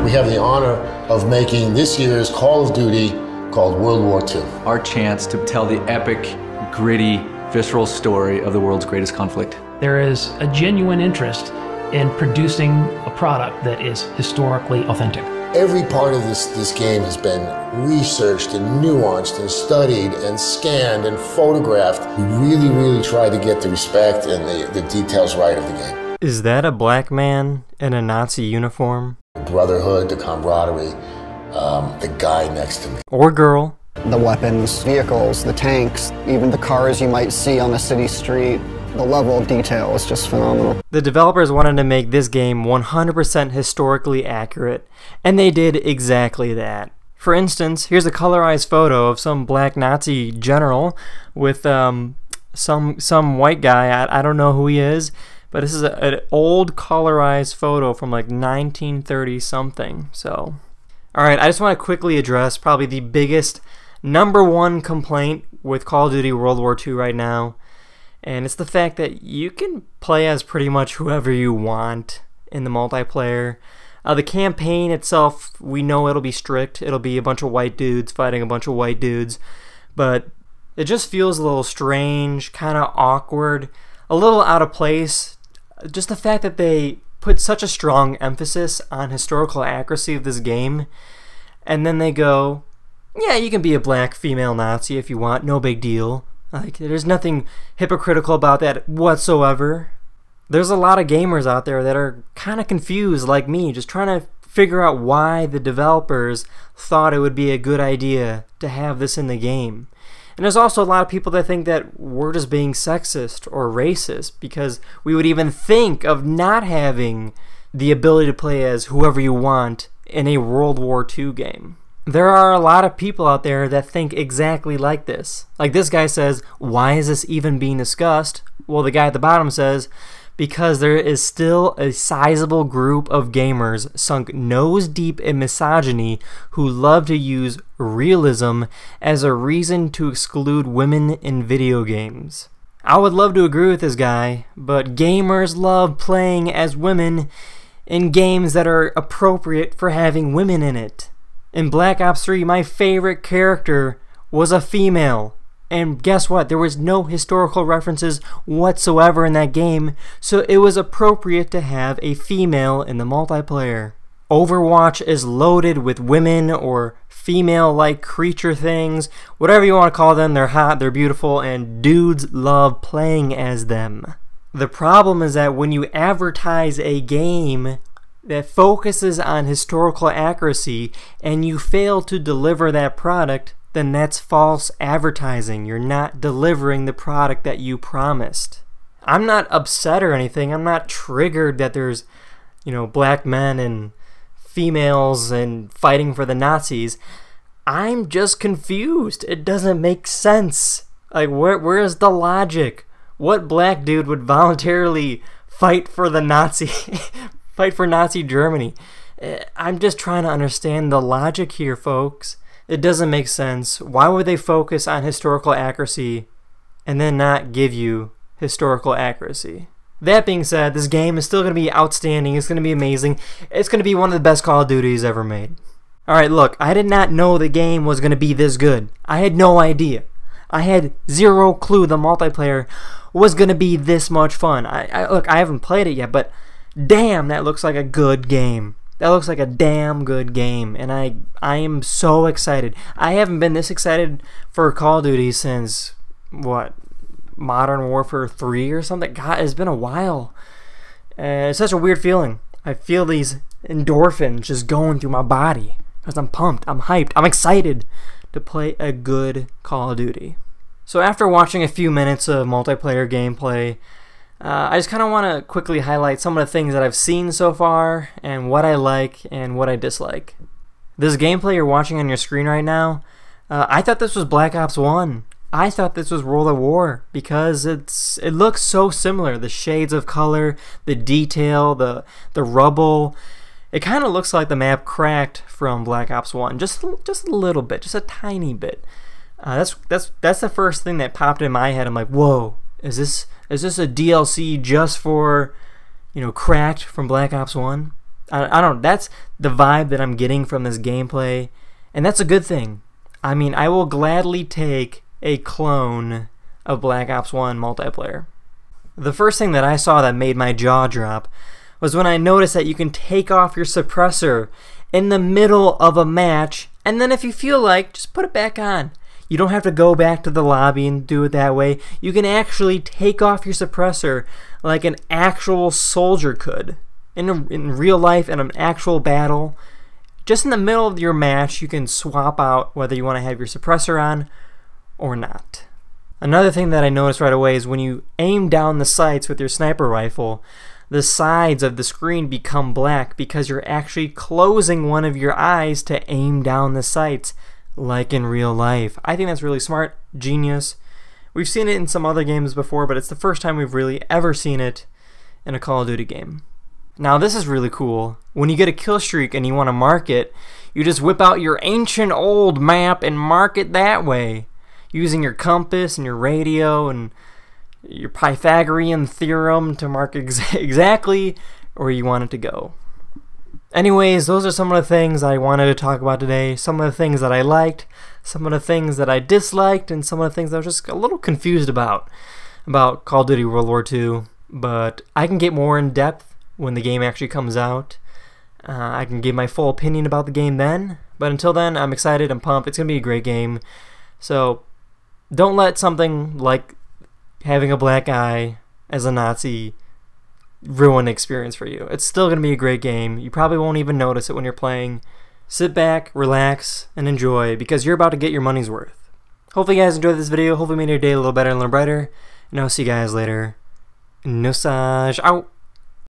We have the honor of making this year's Call of Duty called World War II. Our chance to tell the epic, gritty, visceral story of the world's greatest conflict. There is a genuine interest in producing a product that is historically authentic. Every part of this game has been researched and nuanced and studied and scanned and photographed. We really tried to get the respect and the details right of the game. Is that a black man in a Nazi uniform? The brotherhood, the camaraderie, the guy next to me. Or girl. The weapons, vehicles, the tanks, even the cars you might see on a city street. The level of detail is just phenomenal. The developers wanted to make this game 100% historically accurate, and they did exactly that. For instance, here's a colorized photo of some black Nazi general with some white guy. I don't know who he is, but this is an old colorized photo from like 1930 something. So, alright, I just want to quickly address probably the biggest #1 complaint with Call of Duty World War II right now. And it's the fact that you can play as pretty much whoever you want in the multiplayer. The campaign itself, we know it'll be strict. It'll be a bunch of white dudes fighting a bunch of white dudes. But it just feels a little strange, kind of awkward, a little out of place. Just the fact that they put such a strong emphasis on historical accuracy of this game. And then they go, yeah, you can be a black female Nazi if you want, no big deal. Like, there's nothing hypocritical about that whatsoever. There's a lot of gamers out there that are kind of confused like me, just trying to figure out why the developers thought it would be a good idea to have this in the game. And there's also a lot of people that think that we're just being sexist or racist because we would even think of not having the ability to play as whoever you want in a World War II game. There are a lot of people out there that think exactly like this. Like this guy says, why is this even being discussed? Well, the guy at the bottom says, because there is still a sizable group of gamers sunk nose deep in misogyny who love to use realism as a reason to exclude women in video games. I would love to agree with this guy, but gamers love playing as women in games that are appropriate for having women in it. In Black Ops 3, my favorite character was a female. And guess what? There was no historical references whatsoever in that game, so it was appropriate to have a female in the multiplayer. Overwatch is loaded with women or female-like creature things, whatever you want to call them. They're hot, they're beautiful, and dudes love playing as them. The problem is that when you advertise a game that focuses on historical accuracy and you fail to deliver that product, then that's false advertising. You're not delivering the product that you promised. I'm not upset or anything. I'm not triggered that there's, black men and females and fighting for the Nazis. I'm just confused. It doesn't make sense. Like, where is the logic? What black dude would voluntarily fight for the fight for Nazi Germany? I'm just trying to understand the logic here, folks. It doesn't make sense. Why would they focus on historical accuracy and then not give you historical accuracy? That being said, this game is still going to be outstanding. It's going to be amazing. It's going to be one of the best Call of Duties ever made. Alright, look, I did not know the game was going to be this good. I had no idea. I had zero clue the multiplayer was going to be this much fun. Look, I haven't played it yet, but damn, that looks like a good game. That looks like a damn good game, and I am so excited. I haven't been this excited for Call of Duty since, what, Modern Warfare 3 or something? God, it's been a while. It's such a weird feeling. I feel these endorphins just going through my body because I'm pumped, I'm hyped, I'm excited to play a good Call of Duty. So after watching a few minutes of multiplayer gameplay, I just kind of want to quickly highlight some of the things that I've seen so far and what I like and what I dislike. This gameplay you're watching on your screen right now, I thought this was Black Ops 1. I thought this was World at War because it looks so similar. The shades of color, the detail, the rubble. It kind of looks like the map Cracked from Black Ops 1, just a little bit, just a tiny bit. That's the first thing that popped in my head. I'm like, whoa, is this a DLC just for, Cracked from Black Ops 1? I don't know, that's the vibe that I'm getting from this gameplay, and that's a good thing. I mean, I will gladly take a clone of Black Ops 1 multiplayer. The first thing that I saw that made my jaw drop was when I noticed that you can take off your suppressor in the middle of a match, and then if you feel like, just put it back on. You don't have to go back to the lobby and do it that way. You can actually take off your suppressor like an actual soldier could. In real life, in an actual battle, just in the middle of your match, you can swap out whether you want to have your suppressor on or not. Another thing that I noticed right away is when you aim down the sights with your sniper rifle, the sides of the screen become black because you're actually closing one of your eyes to aim down the sights, like in real life. I think that's really smart, genius. We've seen it in some other games before, but it's the first time we've really ever seen it in a Call of Duty game. Now this is really cool. When you get a kill streak and you want to mark it, you just whip out your ancient old map and mark it that way, using your compass and your radio and your Pythagorean theorem to mark exactly where you want it to go. Anyways, those are some of the things I wanted to talk about today. Some of the things that I liked, some of the things that I disliked, and some of the things that I was just a little confused about Call of Duty World War II. But I can get more in depth when the game actually comes out. I can give my full opinion about the game then. But until then, I'm excited, I'm pumped. It's going to be a great game. So don't let something like having a black eye as a Nazi ruin the experience for you. It's still going to be a great game. You probably won't even notice it when you're playing. Sit back, relax, and enjoy, because you're about to get your money's worth. Hopefully you guys enjoyed this video. Hopefully it made your day a little better and a little brighter. And I'll see you guys later. NOSAJ out.